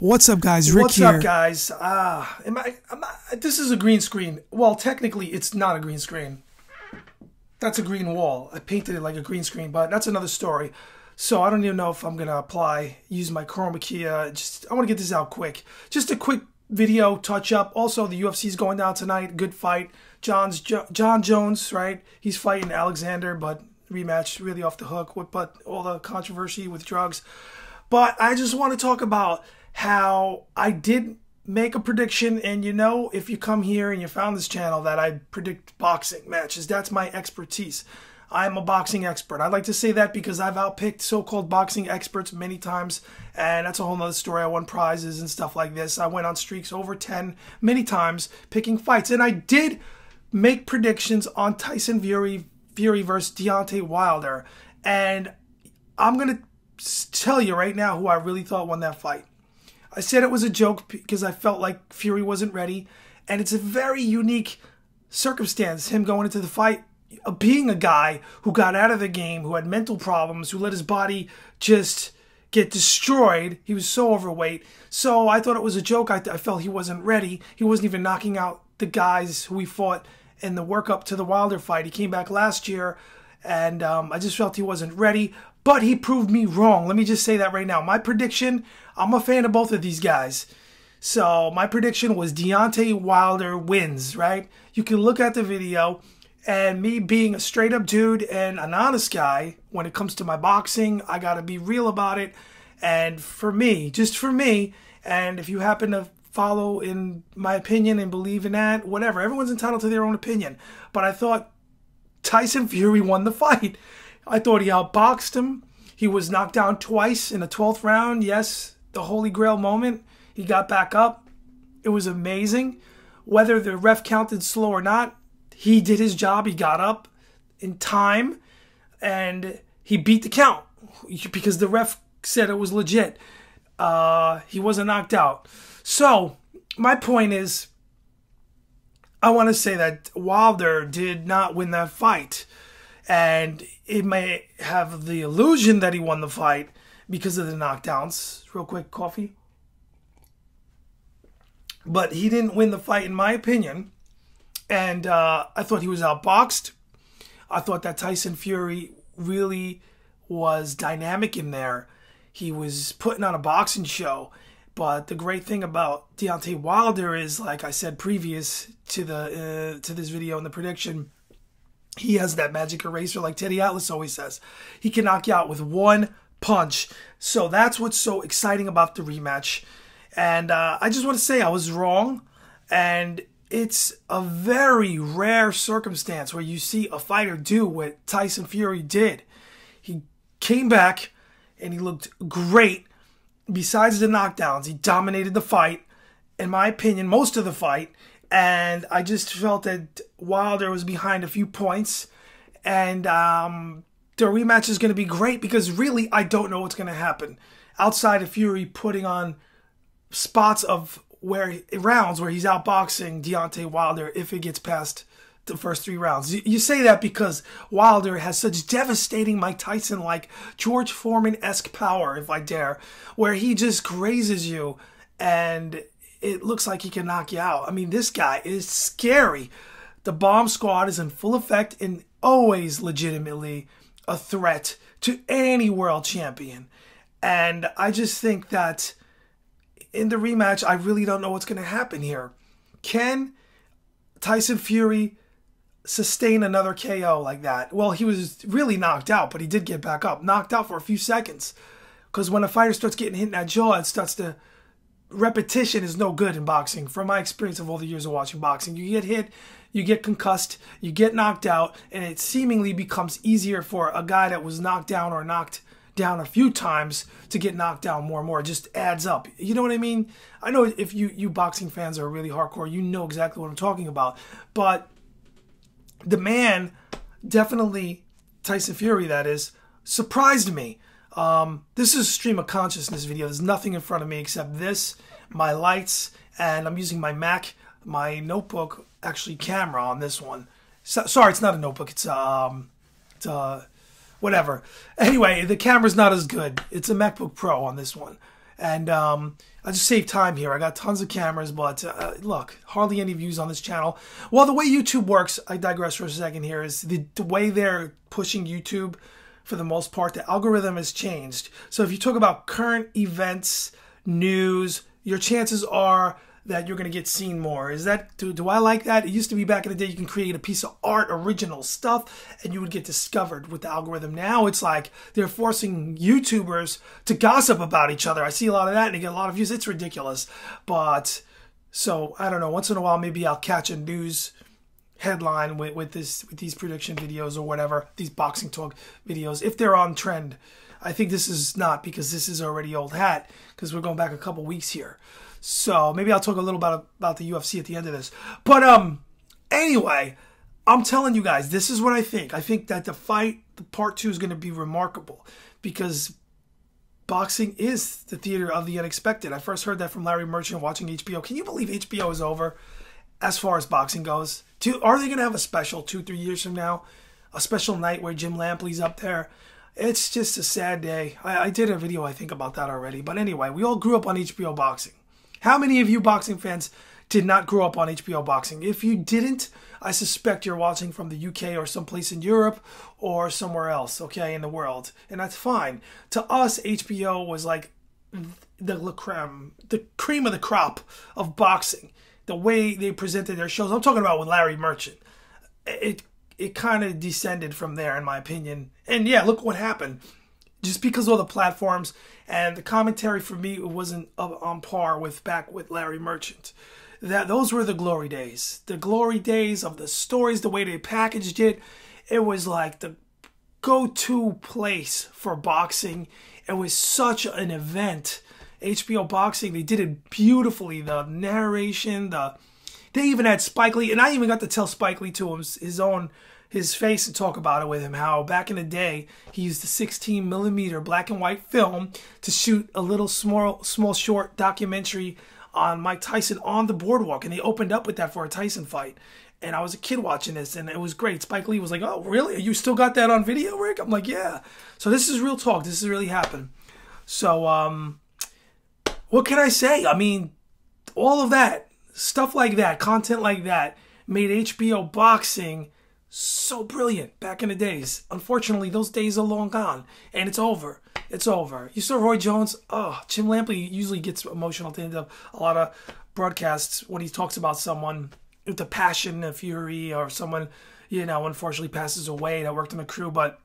What's up, guys? Rick What's here. up, guys? This is a green screen. Well, technically, it's not a green screen. That's a green wall. I painted it like a green screen, but that's another story. So I don't even know if I'm gonna use my chroma key. I want to get this out quick. Just a quick video touch up. Also, the UFC's going down tonight. Good fight. John Jones, right? He's fighting Alexander, but rematch really off the hook. But all the controversy with drugs. But I just want to talk about how I did make a prediction, and if you come here and you found this channel, that I predict boxing matches. That's my expertise. I'm a boxing expert. I like to say that because I've outpicked so-called boxing experts many times, and that's a whole nother story. I won prizes and stuff like this. I went on streaks over 10 many times picking fights, and I did make predictions on Tyson Fury versus Deontay Wilder, and I'm going to tell you right now who I really thought won that fight. I said it was a joke because I felt like Fury wasn't ready, and it's a very unique circumstance, him going into the fight, being a guy who got out of the game, who had mental problems, who let his body just get destroyed. He was so overweight. So I thought it was a joke. I felt he wasn't ready. He wasn't even knocking out the guys who he fought in the workup to the Wilder fight. He came back last year, and I just felt he wasn't ready. But he proved me wrong. Let me just say that right now. My prediction, I'm a fan of both of these guys. So my prediction was Deontay Wilder wins, right? You can look at the video, and me being a straight up dude and an honest guy, when it comes to my boxing, I got to be real about it. And for me, just for me, and if you happen to follow in my opinion and believe in that, whatever, everyone's entitled to their own opinion. But I thought Tyson Fury won the fight. I thought he outboxed him. He was knocked down twice in the 12th round. Yes, the holy grail moment. He got back up. It was amazing. Whether the ref counted slow or not, he did his job. He got up in time, and he beat the count because the ref said it was legit. He wasn't knocked out. So my point is, I want to say that Wilder did not win that fight. And it may have the illusion that he won the fight because of the knockdowns. Real quick, coffee. But he didn't win the fight, in my opinion. And I thought he was outboxed. I thought that Tyson Fury really was dynamic in there. He was putting on a boxing show. But the great thing about Deontay Wilder is, like I said previous to this video and the prediction, he has that magic eraser like Teddy Atlas always says. He can knock you out with one punch. So that's what's so exciting about the rematch. And I just want to say I was wrong. And it's a very rare circumstance where you see a fighter do what Tyson Fury did. He came back and he looked great. Besides the knockdowns, he dominated the fight. In my opinion, most of the fight. And I just felt that Wilder was behind a few points. And the rematch is going to be great because really I don't know what's going to happen. Outside of Fury putting on spots of rounds where he's outboxing Deontay Wilder if it gets past the first 3 rounds. You say that because Wilder has such devastating Mike Tyson-like George Foreman-esque power, if I dare, where he just grazes you and it looks like he can knock you out. I mean, this guy is scary. The bomb squad is in full effect and always legitimately a threat to any world champion. And I just think that in the rematch, I really don't know what's going to happen here. Can Tyson Fury sustain another KO like that? Well, he was really knocked out, but he did get back up. Knocked out for a few seconds. Because when a fighter starts getting hit in that jaw, it starts to... Repetition is no good in boxing. From my experience of all the years of watching boxing, you get hit, you get concussed, you get knocked out, and it seemingly becomes easier for a guy that was knocked down or knocked down a few times to get knocked down more and more. It just adds up. You know what I mean? I know if you boxing fans are really hardcore, you know exactly what I'm talking about. But the man, definitely Tyson Fury, that is, surprised me. This is a stream of consciousness video. There's nothing in front of me except this, my lights, and I'm using my Mac, my notebook, actually camera on this one. So, sorry, it's not a notebook. It's whatever. Anyway, the camera's not as good. It's a MacBook Pro on this one. And I just save time here. I got tons of cameras, but look, hardly any views on this channel. Well, the way YouTube works, I digress for a second here, is the way they're pushing YouTube, for the most part, the algorithm has changed. So if you talk about current events, news, your chances are that you're going to get seen more. Is that, do I like that? It used to be back in the day you can create a piece of art, original stuff, and you would get discovered with the algorithm. Now it's like they're forcing YouTubers to gossip about each other. I see a lot of that and they get a lot of views. It's ridiculous. But, so, I don't know, once in a while maybe I'll catch a news headline with these prediction videos or whatever, these boxing talk videos, if they're on trend. I think this is not, because this is already old hat, because we're going back a couple weeks here. So maybe I'll talk a little about the UFC at the end of this. But anyway, I'm telling you guys, this is what I think. I think that the fight, the part 2, is going to be remarkable, because boxing is the theater of the unexpected. I first heard that from Larry Merchant watching HBO. Can you believe HBO is over as far as boxing goes? Are they going to have a special 2-3 years from now? A special night where Jim Lampley's up there? It's just a sad day. I did a video, I think, about that already. But anyway, we all grew up on HBO boxing. How many of you boxing fans did not grow up on HBO boxing? If you didn't, I suspect you're watching from the UK or someplace in Europe or somewhere else, okay, in the world. And that's fine. To us, HBO was like the cream of the crop of boxing. The way they presented their shows. I'm talking about with Larry Merchant. It kind of descended from there, in my opinion. And yeah, look what happened. Just because of the platforms and the commentary, for me, it wasn't on par with back with Larry Merchant. Those were the glory days. The glory days of the stories, the way they packaged it. It was like the go-to place for boxing. It was such an event. HBO boxing, they did it beautifully. The narration, they even had Spike Lee, and I even got to tell Spike Lee to his face and talk about it with him, how back in the day he used a 16mm black and white film to shoot a little small short documentary on Mike Tyson on the boardwalk, and they opened up with that for a Tyson fight. And I was a kid watching this, and it was great. Spike Lee was like, "Oh, really? You still got that on video, Rick?" I'm like, "Yeah." So this is real talk. This has really happened. So what can I say? I mean, all of that, stuff like that, content like that, made HBO boxing so brilliant back in the days. Unfortunately, those days are long gone, and it's over. It's over. You saw Roy Jones. Oh, Jim Lampley usually gets emotional at the end of a lot of broadcasts when he talks about someone with the passion, the fury, or someone, you know, unfortunately passes away that worked on the crew. But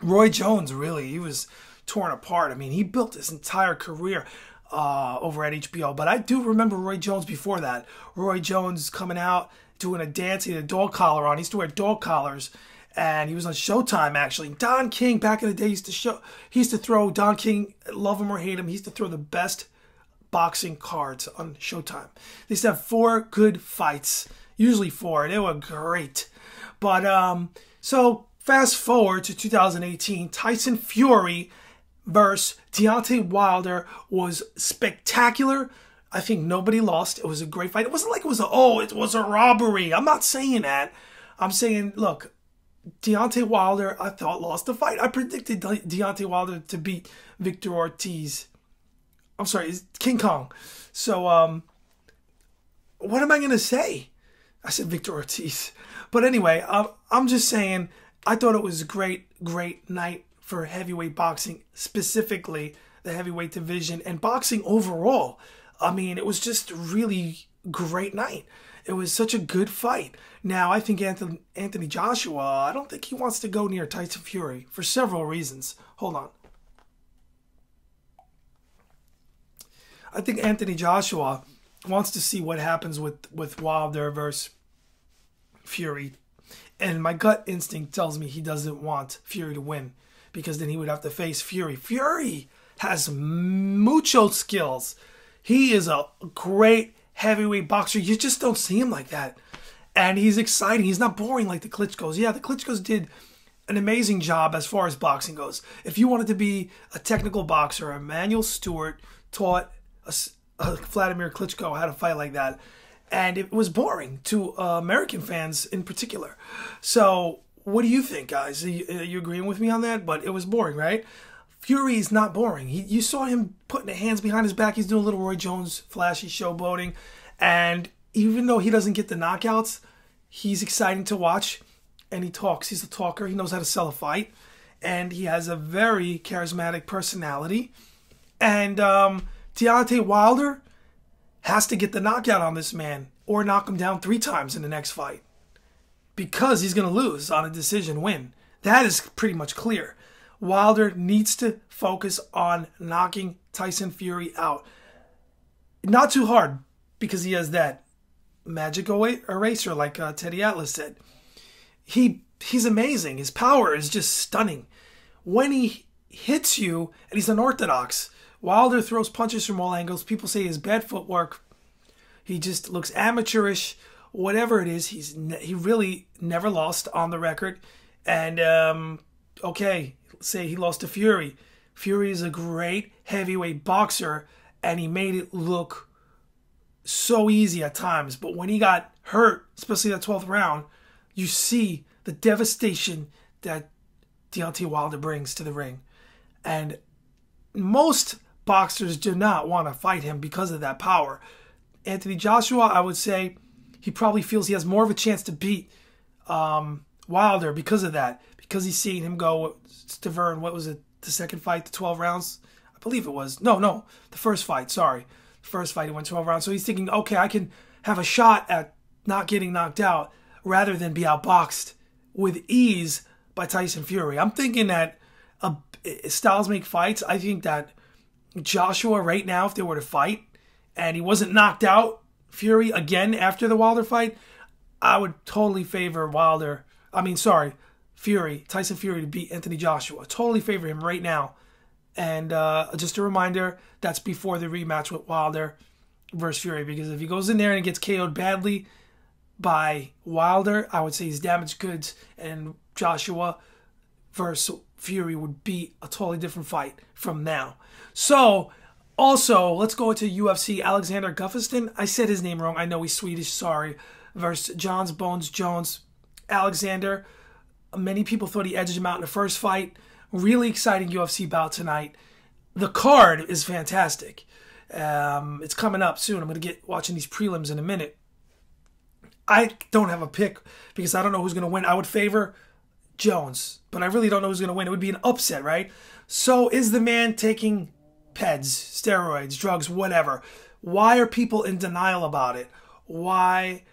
Roy Jones, really, he was torn apart. I mean, he built his entire career over at HBO. But I do remember Roy Jones before that. Roy Jones coming out, doing a dance. He had a dog collar on. He used to wear dog collars. And he was on Showtime, actually. Don King, back in the day, he used to throw, Don King, love him or hate him, he used to throw the best boxing cards on Showtime. They used to have 4 good fights. Usually 4. They were great. But, so, fast forward to 2018. Tyson Fury versus Deontay Wilder was spectacular. I think nobody lost. It was a great fight. It wasn't like it was a robbery. I'm not saying that. I'm saying, look, Deontay Wilder, I thought, lost the fight. I predicted Deontay Wilder to beat Victor Ortiz. I'm sorry, King Kong. So, what am I going to say? I said Victor Ortiz. But anyway, I'm just saying, I thought it was a great night for heavyweight boxing, specifically the heavyweight division, and boxing overall. I mean, it was just a really great night. It was such a good fight. Now, I think Anthony Joshua, I don't think he wants to go near Tyson Fury for several reasons. Hold on. I think Anthony Joshua wants to see what happens with Wilder versus Fury. And my gut instinct tells me he doesn't want Fury to win, because then he would have to face Fury. Fury has mucho skills. He is a great heavyweight boxer. You just don't see him like that. And he's exciting. He's not boring like the Klitschko's. Yeah, the Klitschko's did an amazing job as far as boxing goes. If you wanted to be a technical boxer, Emmanuel Stewart taught Vladimir Klitschko how to fight like that. And it was boring to American fans in particular. So what do you think, guys? Are you agreeing with me on that? But it was boring, right? Fury is not boring. You saw him putting the hands behind his back. He's doing a little Roy Jones flashy showboating. And even though he doesn't get the knockouts, he's exciting to watch. And he talks. He's a talker. He knows how to sell a fight. And he has a very charismatic personality. And Deontay Wilder has to get the knockout on this man or knock him down 3 times in the next fight. Because he's going to lose on a decision win. That is pretty much clear. Wilder needs to focus on knocking Tyson Fury out. Not too hard, because he has that magic eraser, like Teddy Atlas said. He's amazing. His power is just stunning. When he hits you, and he's unorthodox, Wilder throws punches from all angles. People say his bad footwork. He just looks amateurish. Whatever it is, he really never lost on the record. And, okay, say he lost to Fury. Fury is a great heavyweight boxer, and he made it look so easy at times. But when he got hurt, especially that 12th round, you see the devastation that Deontay Wilder brings to the ring. And most boxers do not want to fight him because of that power. Anthony Joshua, I would say, he probably feels he has more of a chance to beat Wilder because of that. Because he's seen him go, Stavern, what was it, the second fight, the 12 rounds? I believe it was. No, the first fight, sorry. The first fight, he went 12 rounds. So he's thinking, okay, I can have a shot at not getting knocked out rather than be outboxed with ease by Tyson Fury. I'm thinking that styles make fights. I think that Joshua right now, if they were to fight, and he wasn't knocked out, Fury, again after the Wilder fight, I would totally favor Tyson Fury to beat Anthony Joshua. Totally favor him right now. And just a reminder, that's before the rematch with Wilder versus Fury. Because if he goes in there and gets KO'd badly by Wilder, I would say he's damaged goods. And Joshua versus Fury would be a totally different fight from now. So, also, let's go into UFC. Alexander Gustafsson. I said his name wrong. I know he's Swedish. Sorry. Versus Johns Bones Jones. Alexander, many people thought he edged him out in the first fight. Really exciting UFC bout tonight. The card is fantastic. It's coming up soon. I'm going to get watching these prelims in a minute. I don't have a pick because I don't know who's going to win. I would favor Jones, but I really don't know who's going to win. It would be an upset, right? So is the man taking PEDs, steroids, drugs, whatever? Why are people in denial about it? Why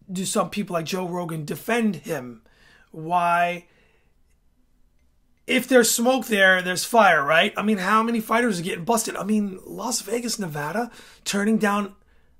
do some people like Joe Rogan defend him? Why? If there's smoke there, there's fire, right? I mean, how many fighters are getting busted? I mean, Las Vegas, Nevada, turning down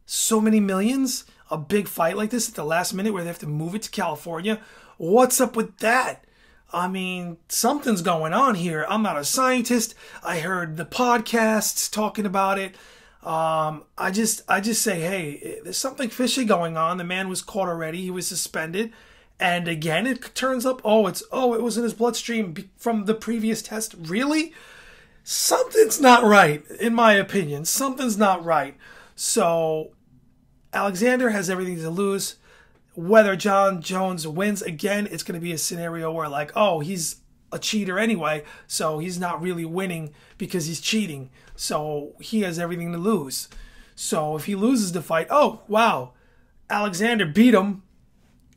so many millions, a big fight like this at the last minute where they have to move it to California. What's up with that? I mean, something's going on here. I'm not a scientist. I heard the podcasts talking about it. I just say, hey, there's something fishy going on. The man was caught already. He was suspended. And again, it turns up, it was in his bloodstream from the previous test. Really? Something's not right, in my opinion. Something's not right. So, Alexander has everything to lose. Whether John Jones wins again, it's going to be a scenario where he's a cheater anyway, so he's not really winning because he's cheating. So he has everything to lose. So if he loses the fight, Alexander beat him,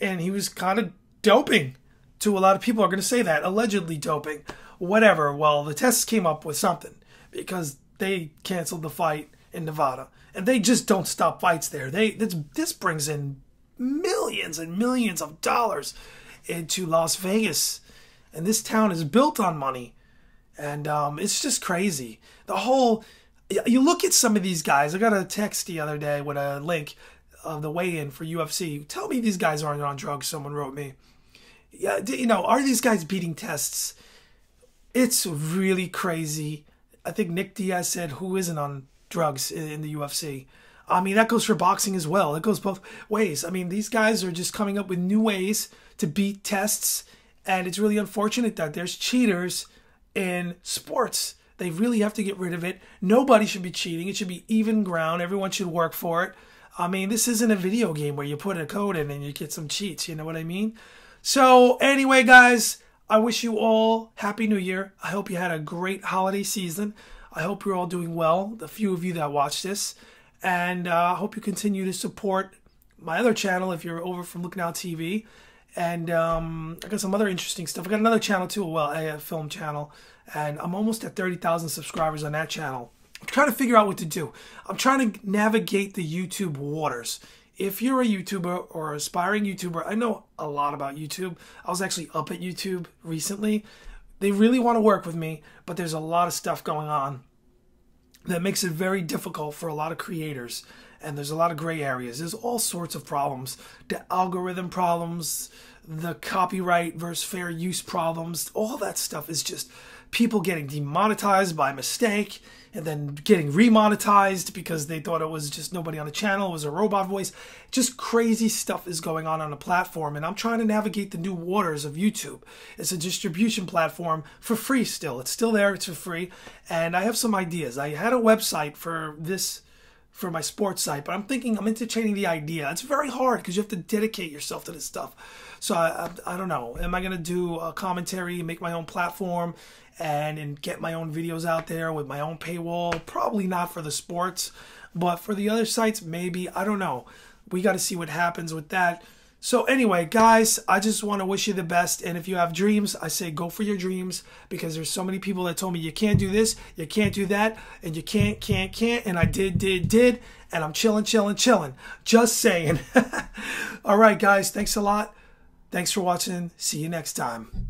and he was kind of doping. To a lot of people are going to say that, allegedly doping. Whatever. Well, the tests came up with something because they canceled the fight in Nevada. And they just don't stop fights there. This brings in millions and millions of dollars into Las Vegas. And this town is built on money. And it's just crazy. You look at some of these guys. I got a text the other day with a link of the weigh-in for UFC. Tell me these guys aren't on drugs, someone wrote me. Yeah, are these guys beating tests? It's really crazy. I think Nick Diaz said, who isn't on drugs in the UFC? I mean, that goes for boxing as well. It goes both ways. I mean, these guys are just coming up with new ways to beat tests, and it's really unfortunate that there's cheaters in sports. They really have to get rid of it. Nobody should be cheating. It should be even ground. Everyone should work for it. I mean, this isn't a video game where you put a code in and you get some cheats. You know what I mean? So, anyway, guys, I wish you all Happy New Year. I hope you had a great holiday season. I hope you're all doing well, the few of you that watch this. And I hope you continue to support my other channel if you're over from Looking Out TV. And I got some other interesting stuff. I got another channel too, a film channel. And I'm almost at 30,000 subscribers on that channel. I'm trying to figure out what to do. I'm trying to navigate the YouTube waters. If you're a YouTuber or aspiring YouTuber, I know a lot about YouTube. I was actually up at YouTube recently. They really want to work with me, but there's a lot of stuff going on that makes it very difficult for a lot of creators. And there's a lot of gray areas. There's all sorts of problems. The algorithm problems, the copyright versus fair use problems, all that stuff is just people getting demonetized by mistake and then getting remonetized because they thought it was just nobody on the channel, it was a robot voice. Just crazy stuff is going on the platform, and I'm trying to navigate the new waters of YouTube. It's a distribution platform for free still. It's still there, it's for free, and I have some ideas. I had a website for this, for my sports site, but I'm entertaining the idea. It's very hard because you have to dedicate yourself to this stuff. So I don't know. Am I going to do a commentary, make my own platform, and get my own videos out there with my own paywall? Probably not for the sports, but for the other sites, maybe. I don't know. We got to see what happens with that. So anyway, guys, I just want to wish you the best. And if you have dreams, I say go for your dreams, because there's so many people that told me you can't do this, you can't do that, and you can't. And I did. And I'm chilling. Just saying. All right, guys, thanks a lot. Thanks for watching. See you next time.